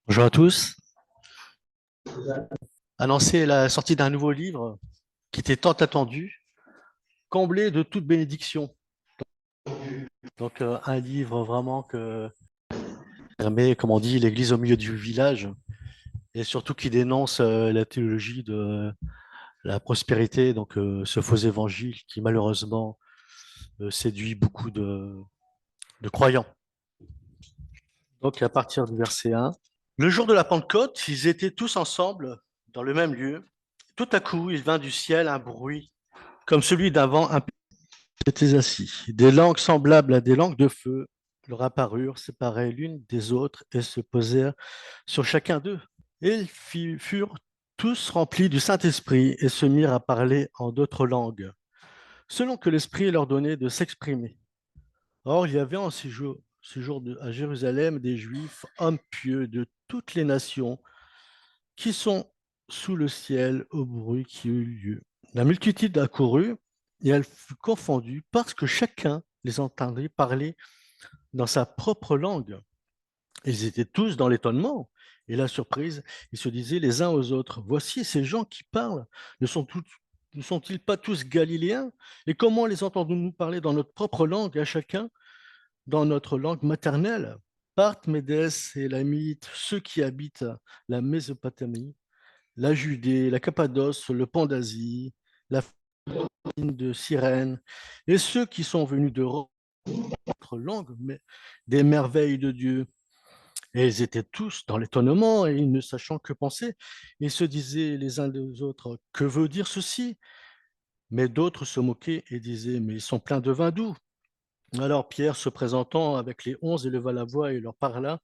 Bonjour à tous. Annoncer la sortie d'un nouveau livre qui était tant attendu, comblé de toute bénédiction. Donc un livre vraiment que permet, comme on dit, l'église au milieu du village et surtout qui dénonce la théologie de la prospérité, donc ce faux évangile qui malheureusement séduit beaucoup de croyants. Donc à partir du verset 1, le jour de la Pentecôte, ils étaient tous ensemble dans le même lieu. Tout à coup, il vint du ciel un bruit comme celui d'un vent étaient assis. Des langues semblables à des langues de feu leur apparurent, séparées l'une des autres, et se posèrent sur chacun d'eux. Et furent tous remplis du Saint-Esprit et se mirent à parler en d'autres langues, selon que l'Esprit leur donnait de s'exprimer. Or, il y avait en ce jour à Jérusalem des Juifs, hommes pieux de toutes les nations, qui sont sous le ciel au bruit qui eut lieu. La multitude accourut et elle fut confondue parce que chacun les entendait parler dans sa propre langue. Ils étaient tous dans l'étonnement et la surprise. Ils se disaient les uns aux autres, voici ces gens qui parlent, ne sont-ils pas tous galiléens? Et comment les entendons-nous parler dans notre propre langue, à chacun dans notre langue maternelle? Parthes, Médès et Lamite, ceux qui habitent la Mésopotamie, la Judée, la Cappadoce, le Pan d'Asie, la Phrynie de Cyrène, et ceux qui sont venus de notre langue, mais des merveilles de Dieu. Et ils étaient tous dans l'étonnement et ne sachant que penser. Ils se disaient les uns des autres, que veut dire ceci? Mais d'autres se moquaient et disaient, mais ils sont pleins de vin doux. Alors Pierre, se présentant avec les 11, éleva la voix et leur parla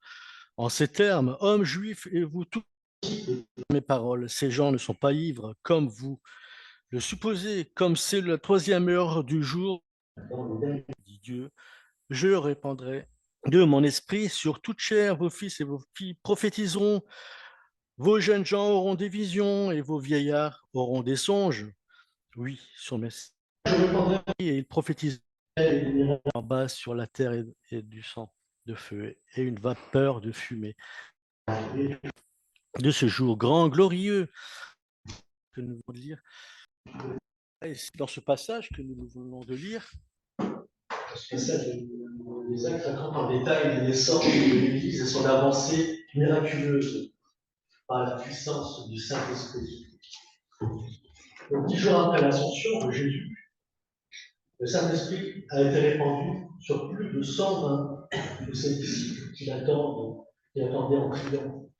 en ces termes, hommes juifs, et vous tous mes paroles, ces gens ne sont pas ivres comme vous le supposez, comme c'est la troisième heure du jour, dit Dieu, je répandrai de mon esprit sur toute chair, vos fils et vos filles prophétiseront, vos jeunes gens auront des visions et vos vieillards auront des songes. Oui, sur mes et ils prophétiseront en bas sur la terre et du sang de feu et une vapeur de fumée. De ce jour grand, glorieux, que nous venons de lire, et c'est dans ce passage que nous venons de lire, ce passage, les actes racontent en détail les naissances de l'Église et son avancée miraculeuse par la puissance du Saint-Esprit. Donc, 10 jours après l'ascension de Jésus, le Saint-Esprit a été répandu sur plus de 120 de ses disciples qui attendaient en priant.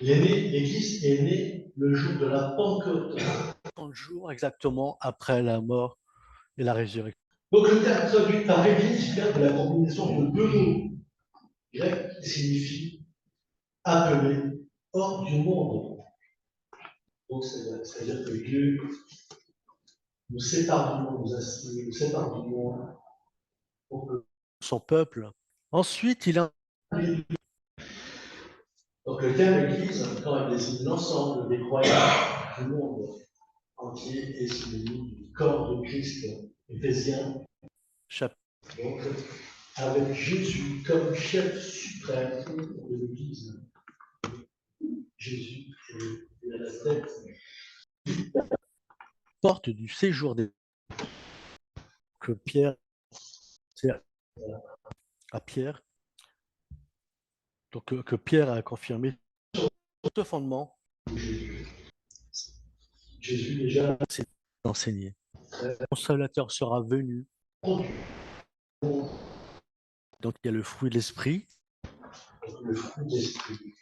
L'Église est née le jour de la Pentecôte, 30 jours exactement après la mort et la résurrection. Donc le terme traduit par Église vient de la combinaison de deux mots grecs qui signifient appelé hors du monde. Donc c'est-à-dire que Dieu nous sépare du monde, nous sépare du monde pour que son peuple. Ensuite, il a donc le terme Église, quand il désigne l'ensemble des croyants du monde entier, est synonyme du corps de Christ, Éphésiens, chapitre. Donc, avec Jésus comme chef suprême de l'Église. Jésus est à la tête. Porte du séjour des que Pierre à Pierre, donc que Pierre a confirmé ce fondement. Jésus déjà s'est enseigné. Le consolateur sera venu. Donc il y a le fruit de l'esprit. Le fruit de l'esprit,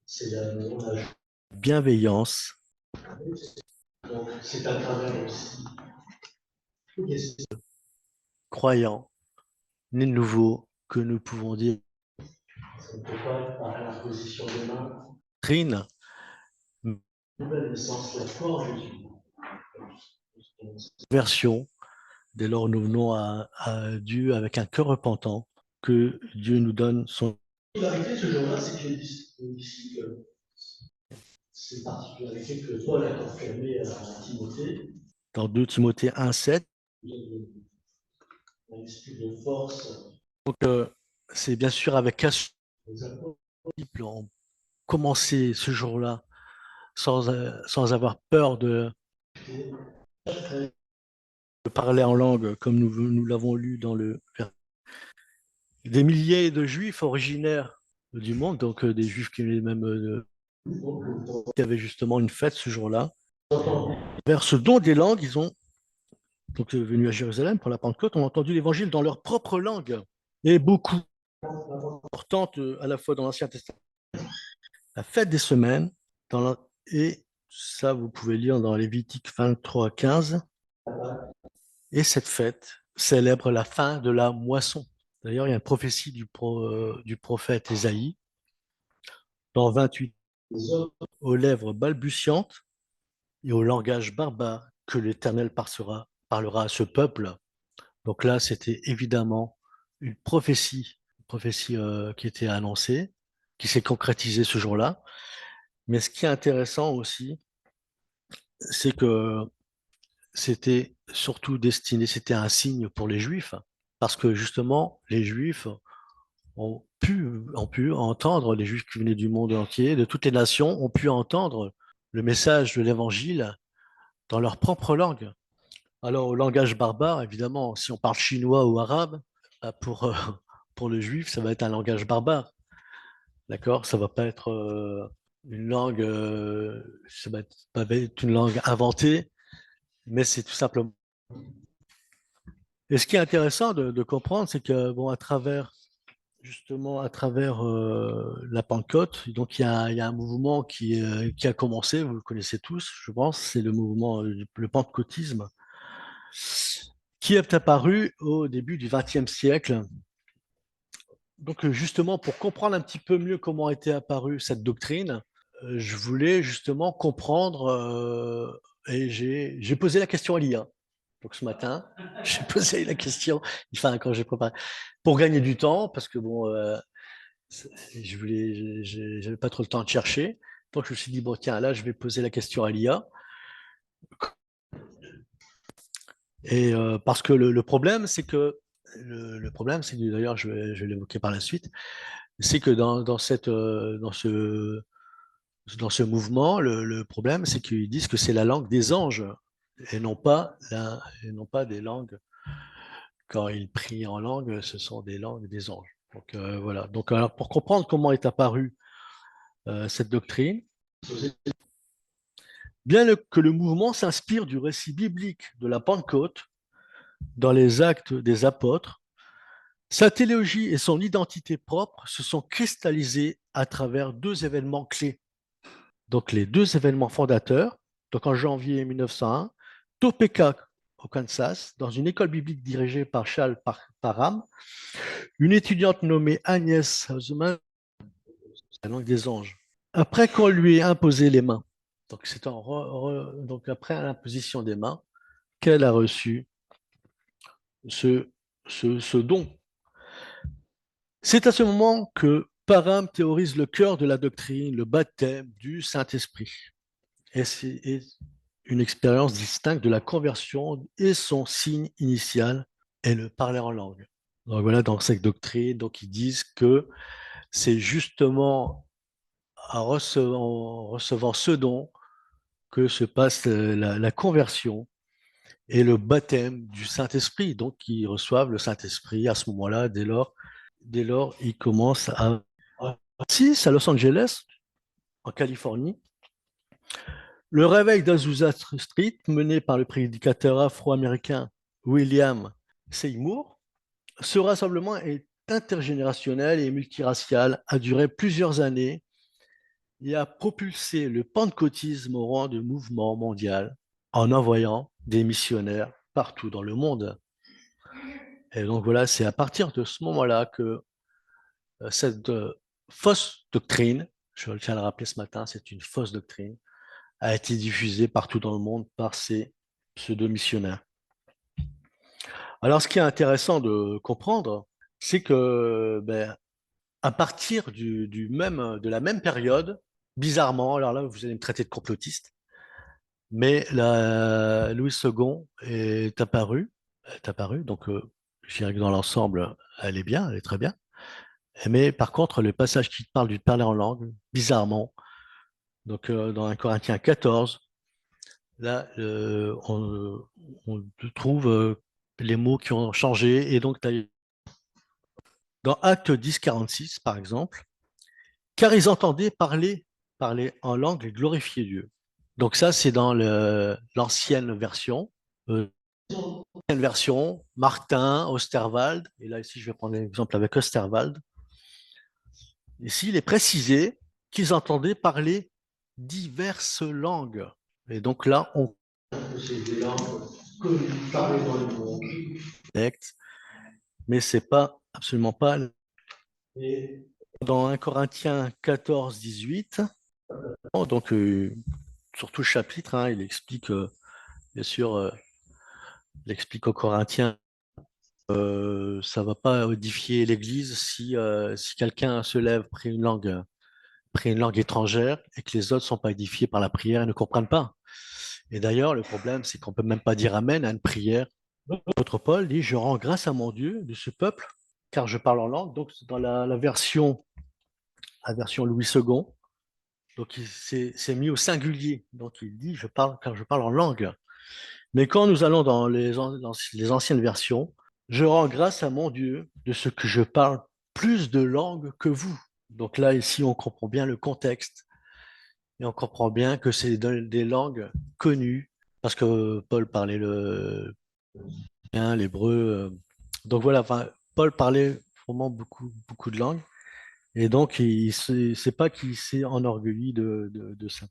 c'est l'amour, la bienveillance. Donc c'est à travers aussi croyants, nés de nouveau, que nous pouvons dire. Ça ne peut pas être par l'imposition des mains. Trine. Nouvelle naissance, la foi en Jésus. Version. Dès lors, nous venons à Dieu avec un cœur repentant, que Dieu nous donne son. La particularité ce jour-là, c'est que les disciples, c'est particularité que Paul a confirmé à Timothée. Dans 2 Timothée 1,7. Un esprit de force. Donc, c'est bien sûr avec ont commencé ce jour-là sans avoir peur de parler en langue, comme nous l'avons lu dans le... Des milliers de juifs originaires du monde, donc des juifs qui venaient même qui avaient justement une fête ce jour-là. Vers ce don des langues, ils ont donc venus à Jérusalem pour la Pentecôte, ont entendu l'évangile dans leur propre langue. Et beaucoup importante à la fois dans l'Ancien Testament, la fête des semaines, et ça vous pouvez lire dans Lévitique 23, 15. Et cette fête célèbre la fin de la moisson. D'ailleurs, il y a une prophétie du prophète Ésaïe dans 28, aux lèvres balbutiantes et au langage barbare que l'Éternel parlera à ce peuple. Donc là, c'était évidemment une prophétie qui était annoncée, qui s'est concrétisée ce jour-là. Mais ce qui est intéressant aussi, c'est que c'était surtout destiné, c'était un signe pour les Juifs, parce que justement, les Juifs ont pu entendre, les Juifs qui venaient du monde entier, de toutes les nations, ont pu entendre le message de l'Évangile dans leur propre langue. Alors, au langage barbare, évidemment, si on parle chinois ou arabe, pour le Juif, ça va être un langage barbare. D'accord? Ça va pas être une langue, ça va pas être une langue inventée, mais c'est tout simplement. Et ce qui est intéressant de comprendre, c'est que, bon, justement, à travers la Pentecôte, donc il y a un mouvement qui a commencé, vous le connaissez tous, je pense, c'est le mouvement, le pentecôtisme, qui est apparu au début du XXe siècle. Donc, justement, pour comprendre un petit peu mieux comment était apparue cette doctrine, je voulais justement comprendre, et j'ai posé la question à l'IA. Donc ce matin, j'ai posé la question, enfin quand j'ai préparé, pour gagner du temps, parce que bon, j'avais pas trop le temps de chercher. Donc je me suis dit, bon tiens, là je vais poser la question à l'IA. Et parce que le problème, c'est que, le problème, c'est que d'ailleurs, je vais l'évoquer par la suite, c'est que dans ce mouvement, le problème, c'est qu'ils disent que c'est la langue des anges et non pas des langues. Quand ils prient en langue, ce sont des langues des anges. Donc voilà. Donc alors, pour comprendre comment est apparue cette doctrine, que le mouvement s'inspire du récit biblique de la Pentecôte dans les Actes des Apôtres, sa théologie et son identité propre se sont cristallisées à travers deux événements clés. Donc les deux événements fondateurs, donc en janvier 1901, Topeka, au Kansas, dans une école biblique dirigée par Charles Parham, une étudiante nommée Agnès Haussmann, la langue des anges. Après qu'on lui ait imposé les mains, donc c'est donc après l'imposition des mains, qu'elle a reçu ce, ce don. C'est à ce moment que Parham théorise le cœur de la doctrine, le baptême du Saint-Esprit. Et c'est une expérience distincte de la conversion et son signe initial est le parler en langue. Donc voilà, dans cette doctrine, donc ils disent que c'est justement en recevant ce don que se passe la conversion et le baptême du Saint-Esprit. Donc ils reçoivent le Saint-Esprit à ce moment-là, dès lors ils commencent à... à Los Angeles, en Californie, le réveil d'Azusa Street, mené par le prédicateur afro-américain William Seymour, ce rassemblement est intergénérationnel et multiracial, a duré plusieurs années et a propulsé le pentecôtisme au rang de mouvement mondial en envoyant des missionnaires partout dans le monde. Et donc voilà, c'est à partir de ce moment-là que cette fausse doctrine, je tiens à le rappeler ce matin, c'est une fausse doctrine, a été diffusée partout dans le monde par ces pseudo-missionnaires. Alors, ce qui est intéressant de comprendre, c'est que à partir de la même période, bizarrement, alors là, vous allez me traiter de complotiste, mais Louis II est apparu, donc je dirais que dans l'ensemble, elle est bien, elle est très bien, Mais par contre, le passage qui parle du parler en langue, bizarrement, donc dans 1 Corinthiens 14, là, on trouve les mots qui ont changé. Et donc, dans Acte 10, 46, par exemple, car ils entendaient parler en langue et glorifier Dieu. Donc ça, c'est dans l'ancienne version. L'ancienne version, Martin, Osterwald, et là ici je vais prendre l'exemple avec Osterwald. Ici, il est précisé qu'ils entendaient parler diverses langues. Et donc là, on c'est des langues connues, parlées dans le monde, mais c'est pas absolument pas. Et dans 1 Corinthiens 14, 18, donc sur tout le chapitre, hein, il explique, bien sûr, il explique aux Corinthiens, ça ne va pas édifier l'Église si quelqu'un se lève, prie une langue étrangère et que les autres ne sont pas édifiés par la prière et ne comprennent pas. Et d'ailleurs, le problème, c'est qu'on ne peut même pas dire Amen à une prière. L'apôtre Paul dit, je rends grâce à mon Dieu de ce peuple, car je parle en langue. Donc, dans la version Louis II, donc c'est mis au singulier. Donc, il dit, je parle car je parle en langue. Mais quand nous allons dans les anciennes versions, je rends grâce à mon Dieu de ce que je parle plus de langues que vous. Donc là, ici, on comprend bien le contexte et on comprend bien que c'est des langues connues parce que Paul parlait l'hébreu. Donc voilà, enfin, Paul parlait vraiment beaucoup de langues et donc c'est pas qu'il s'est enorgueilli de ça.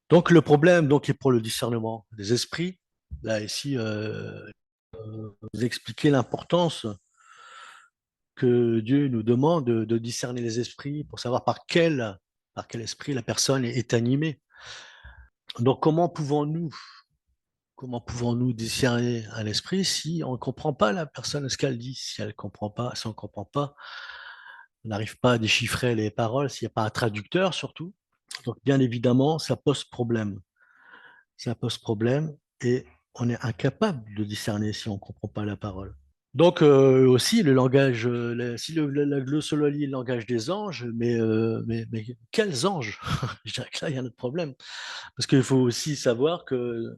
Donc le problème donc est pour le discernement des esprits. Là ici, vous expliquez l'importance que Dieu nous demande de discerner les esprits pour savoir par quel esprit la personne est animée. Donc comment pouvons-nous discerner un esprit si on ne comprend pas la personne ce qu'elle dit, si elle comprend pas, si on ne comprend pas, on n'arrive pas à déchiffrer les paroles, s'il n'y a pas un traducteur surtout. Donc bien évidemment, ça pose problème. Ça pose problème et on est incapable de discerner si on ne comprend pas la parole. Donc aussi le langage, si la glossolalie est le langage des anges, mais quels anges? Je dirais que là, il y a un autre problème. Parce qu'il faut aussi savoir qu'il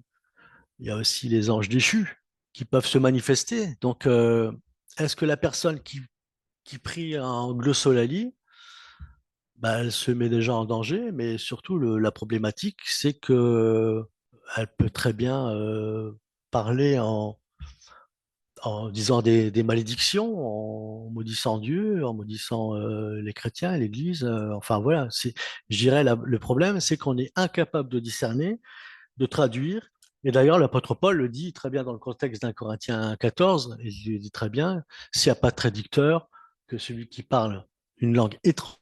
y a aussi les anges déchus qui peuvent se manifester. Donc, est-ce que la personne qui prie en glossolalie, bah, elle se met déjà en danger, mais surtout la problématique, c'est que elle peut très bien parler en disant des malédictions, en maudissant Dieu, en maudissant les chrétiens, l'Église. Enfin voilà, je dirais le problème, c'est qu'on est incapable de discerner, de traduire. Et d'ailleurs, l'apôtre Paul le dit très bien dans le contexte d'un Corinthiens 14, il le dit très bien, s'il n'y a pas de traducteur, que celui qui parle une langue étrangère.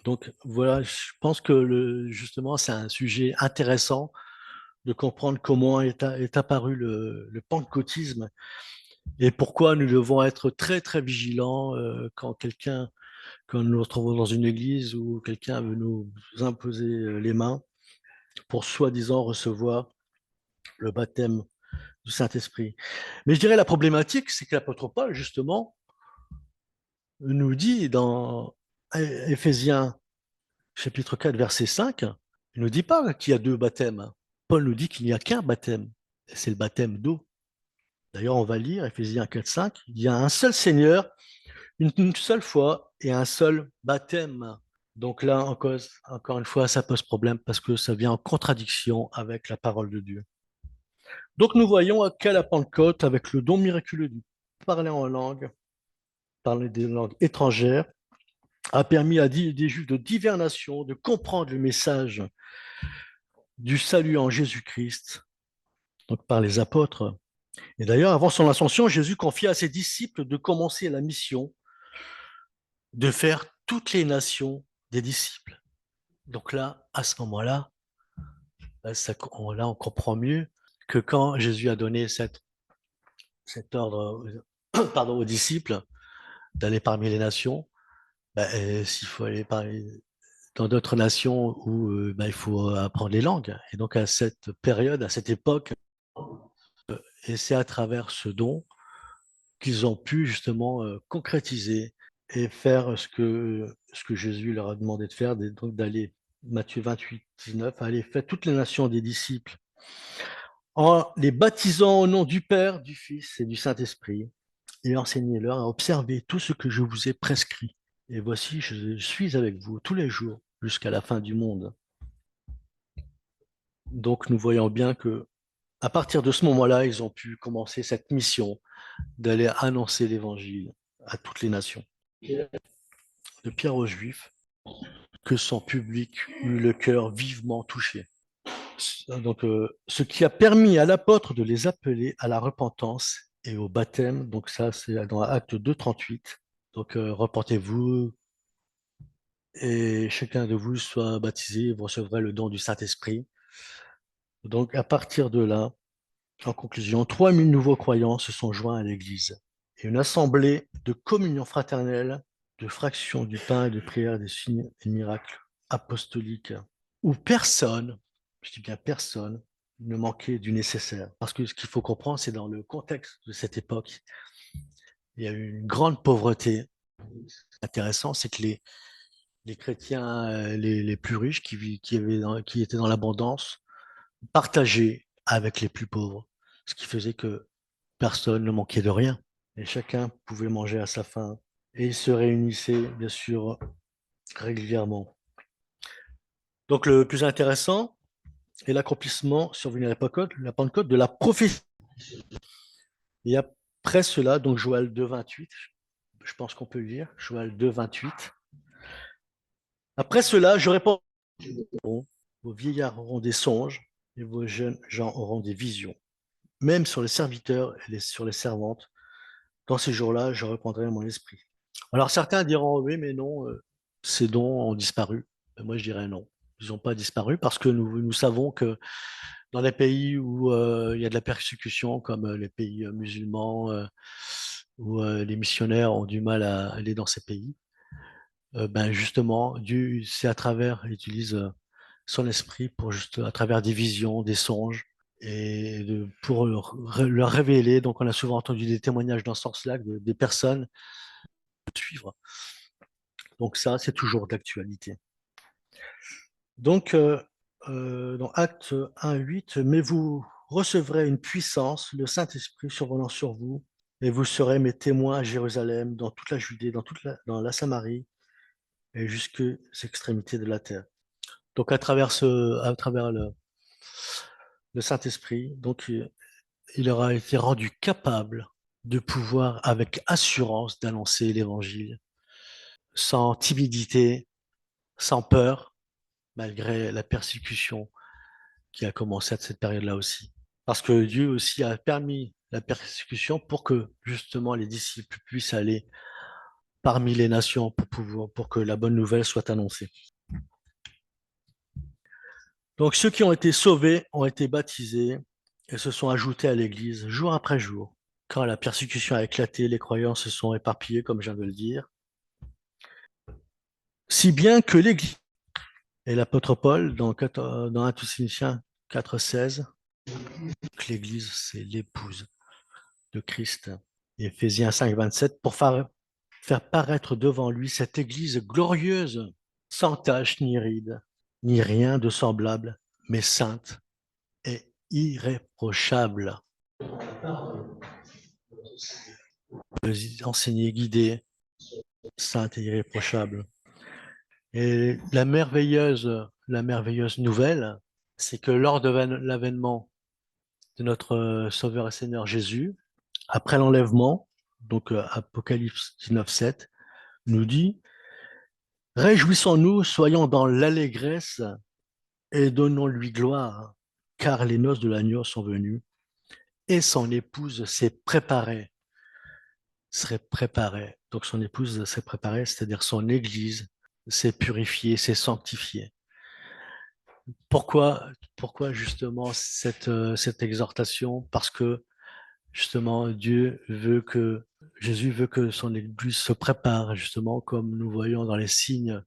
Donc voilà, je pense que justement, c'est un sujet intéressant de comprendre comment est apparu le pentecôtisme et pourquoi nous devons être très vigilants quand nous nous retrouvons dans une église où quelqu'un veut nous imposer les mains pour soi-disant recevoir le baptême du Saint-Esprit. Mais je dirais la problématique, c'est que l'apôtre Paul, justement, nous dit dans Éphésiens chapitre 4, verset 5, il ne nous dit pas qu'il y a deux baptêmes. Paul nous dit qu'il n'y a qu'un baptême, et c'est le baptême d'eau. D'ailleurs, on va lire Éphésiens 4, 5, il y a un seul Seigneur, une seule fois et un seul baptême. Donc là, encore une fois, ça pose problème parce que ça vient en contradiction avec la parole de Dieu. Donc nous voyons qu'à la Pentecôte, avec le don miraculeux du parler en langue, parler des langues étrangères, a permis à des Juifs de diverses nations de comprendre le message du salut en Jésus-Christ, donc par les apôtres. Et d'ailleurs, avant son ascension, Jésus confia à ses disciples de commencer la mission de faire toutes les nations des disciples. Donc là, à ce moment-là, on comprend mieux que quand Jésus a donné cet ordre pardon, aux disciples d'aller parmi les nations, s'il faut aller dans d'autres nations où il faut apprendre les langues. Et donc à cette période, à cette époque, et c'est à travers ce don qu'ils ont pu justement concrétiser et faire ce que Jésus leur a demandé de faire, donc d'aller, Matthieu 28, 19, aller faire toutes les nations des disciples en les baptisant au nom du Père, du Fils et du Saint-Esprit, et enseignez-leur à observer tout ce que je vous ai prescrit. Et voici, je suis avec vous tous les jours jusqu'à la fin du monde. Donc nous voyons bien que à partir de ce moment-là, ils ont pu commencer cette mission d'aller annoncer l'évangile à toutes les nations. De Pierre aux Juifs, que son public eut le cœur vivement touché. Donc, ce qui a permis à l'apôtre de les appeler à la repentance et au baptême. Donc ça, c'est dans Acte 2, 38. Donc, reportez-vous et chacun de vous soit baptisé, vous recevrez le don du Saint-Esprit. Donc, à partir de là, en conclusion, 3000 nouveaux croyants se sont joints à l'Église. Et une assemblée de communion fraternelle, de fraction du pain et de prière des signes et miracles apostoliques, où personne, je dis bien personne, ne manquait du nécessaire. Parce que ce qu'il faut comprendre, c'est dans le contexte de cette époque, il y a eu une grande pauvreté. Intéressant, c'est que les chrétiens les plus riches qui étaient dans l'abondance partageaient avec les plus pauvres, ce qui faisait que personne ne manquait de rien et chacun pouvait manger à sa faim. Et ils se réunissaient, bien sûr, régulièrement. Donc le plus intéressant est l'accomplissement survenu à la Pentecôte de la prophétie. Et après cela, donc Joël 2, 28, je pense qu'on peut le lire, Joël 2, 28. Après cela, je réponds, vos vieillards auront des songes et vos jeunes gens auront des visions. Même sur les serviteurs et sur les servantes, dans ces jours-là, je reprendrai mon esprit. Alors certains diront oui, mais non, ces dons ont disparu. Mais moi, je dirais non. Ils n'ont pas disparu parce que nous savons que dans les pays où il y a de la persécution, comme les pays musulmans, où les missionnaires ont du mal à aller dans ces pays, ben justement, Dieu, c'est à travers, il utilise son esprit pour juste à travers des visions, des songes, pour leur révéler. Donc, on a souvent entendu des témoignages dans ce sens-là, des personnes suivre. Donc, ça, c'est toujours d'actualité. Donc, dans Acte 1, 8, mais vous recevrez une puissance, le Saint-Esprit survenant sur vous, et vous serez mes témoins à Jérusalem, dans toute la Judée, dans la Samarie, et jusqu'aux extrémités de la terre. Donc, à travers le Saint-Esprit, donc, il aura été rendu capable de pouvoir, avec assurance, d'annoncer l'Évangile, sans timidité, sans peur, malgré la persécution qui a commencé à cette période-là aussi. Parce que Dieu aussi a permis la persécution pour que justement les disciples puissent aller parmi les nations pour que la bonne nouvelle soit annoncée. Donc ceux qui ont été sauvés ont été baptisés et se sont ajoutés à l'Église jour après jour. Quand la persécution a éclaté, les croyants se sont éparpillés, comme je viens de le dire. Si bien que l'Église, et l'apôtre Paul, dans 1 Thessaloniciens 4,16, que l'Église, c'est l'épouse de Christ. Et Éphésiens 5, 27, pour faire paraître devant lui cette Église glorieuse, sans tache ni ride, ni rien de semblable, mais sainte et irréprochable. Enseigner, guider, sainte et irréprochable. Et la merveilleuse nouvelle, c'est que lors de l'avènement de notre Sauveur et Seigneur Jésus, après l'enlèvement, donc Apocalypse 19, 7, nous dit, réjouissons-nous, soyons dans l'allégresse et donnons-lui gloire, car les noces de l'agneau sont venues et son épouse serait préparée. Donc son épouse s'est préparée, c'est-à-dire son église s'est purifiée, s'est sanctifiée. Pourquoi justement cette exhortation? Parce que justement Jésus veut que son église se prépare, justement, comme nous voyons dans les signes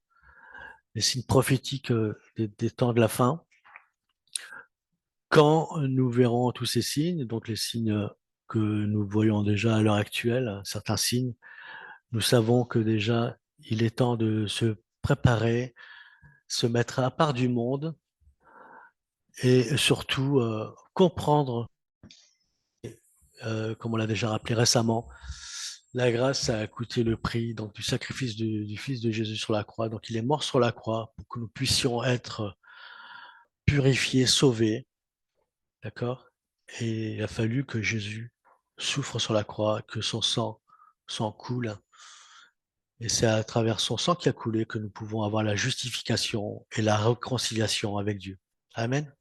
prophétiques des temps de la fin. Quand nous verrons tous ces signes, donc les signes que nous voyons déjà à l'heure actuelle, certains signes, Nous savons que déjà, il est temps de se préparer, se mettre à part du monde et surtout comprendre, comme on l'a déjà rappelé récemment, la grâce a coûté le prix donc, du sacrifice du Fils de Jésus sur la croix. Donc il est mort sur la croix pour que nous puissions être purifiés, sauvés. D'accord? Et il a fallu que Jésus souffre sur la croix, que son sang coule. Et c'est à travers son sang qui a coulé que nous pouvons avoir la justification et la réconciliation avec Dieu. Amen.